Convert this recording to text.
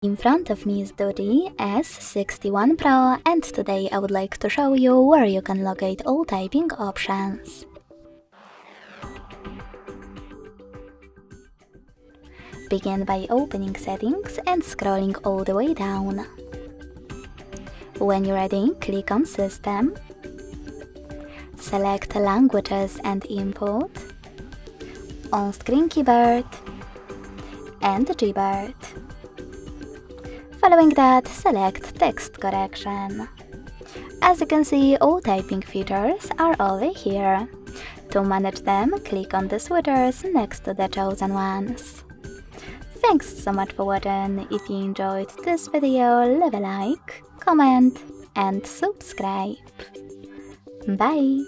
In front of me is DOOGEE S61 Pro, and today I would like to show you where you can locate all typing options. Begin by opening Settings and scrolling all the way down. When you're ready, click on System, select Languages and Input, On-Screen Keyboard, and Gboard. Following that, select Text Correction. As you can see, all typing features are over here. To manage them, click on the switches next to the chosen ones. Thanks so much for watching. If you enjoyed this video, leave a like, comment and subscribe. Bye!